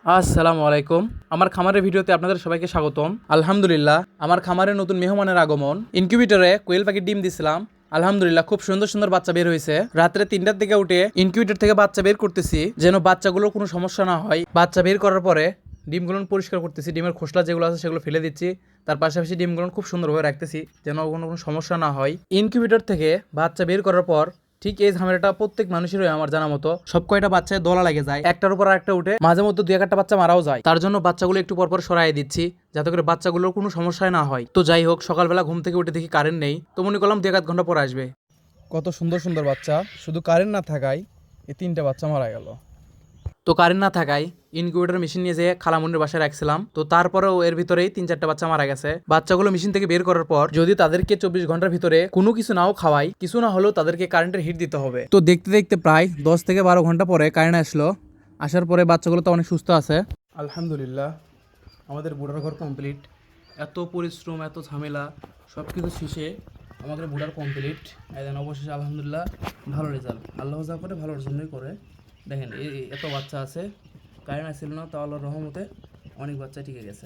আসসালামু আলাইকুম। আমার খামারের ভিডিওতে আপনাদের সবাইকে স্বাগতম। আলহামদুলিল্লাহ, আমার খামারে নতুন মেহমানের আগমন। ইনকিউবেটরে কোয়েল পাখির ডিম দিছিলাম। আলহামদুলিল্লাহ, খুব সুন্দর সুন্দর বাচ্চা বের হয়েছে। রাত্রে 3টার দিকে উঠে ইনকিউবেটর থেকে বাচ্চা বের করতেছি, যেন বাচ্চাগুলোর কোনো সমস্যা না হয়। বাচ্চা বের করার পরে ডিমগুলো পরিষ্কার করতেছি, ডিমের খোসলা যেগুলো আছে সেগুলো ফেলে দিচ্ছি। তার পাশাপাশি ডিমগুলো খুব সুন্দরভাবে রাখতেছি, যেন কোনো সমস্যা না হয়। ইনকিউবেটর থেকে বাচ্চা বের করার পর ঠিক এই ঝামেলাটা প্রত্যেক মানুষেরই আমার জানা মতো। সব কয়টা বাচ্চায় দোলা লাগে যায়, একটার উপর আরেকটা উঠে মাঝে মধ্যে দুই একটা বাচ্চা মারাও যায়। তার জন্য বাচ্চাগুলো একটু পরপর সরাই দিচ্ছি, যাতে করে বাচ্চাগুলোর কোনো সমস্যায় না হয়। তো যাই হোক, সকালবেলা ঘুম থেকে উঠে দেখি কারেন্ট নেই, তো মনে করলাম 2-1 ঘন্টা পর আসবে। কত সুন্দর সুন্দর বাচ্চা, শুধু কারেন্ট না থাকায় এই 3টা বাচ্চা মারা গেল। তো কারেন্ট না থাকায় ইনকিউবেটর মেশিন নিয়ে যেয়ে খালামুন্নির বাসায় রাখছিলাম। তো তারপরেও এর ভিতরেই 3-4টা বাচ্চা মারা গেছে। বাচ্চাগুলো মেশিন থেকে বের করার পর যদি তাদেরকে 24 ঘন্টার ভিতরে কোনো কিছু নাও খাওয়াই, কিছু না হলেও তাদেরকে কারেন্টের হিট দিতে হবে। তো দেখতে দেখতে প্রায় 10 থেকে 12 ঘন্টা পরে কারেন্ট আসলো। আসার পরে বাচ্চাগুলো তো অনেক সুস্থ আছে। আলহামদুলিল্লাহ, আমাদের বুড়ার ঘর কমপ্লিট। এত পরিশ্রম, এত ঝামেলা, সব কিছু শেষে আমাদের বুড়ার কমপ্লিট। অবশেষে আলহামদুলিল্লাহ ভালো রেজাল্ট। আল্লাহ যা করে ভালোর জন্যই করে। দেখেন এত বাচ্চা আছে, কারেন্ট আসছিল না, তা আল্লাহর রহমতে অনেক বাচ্চা টিকে গেছে।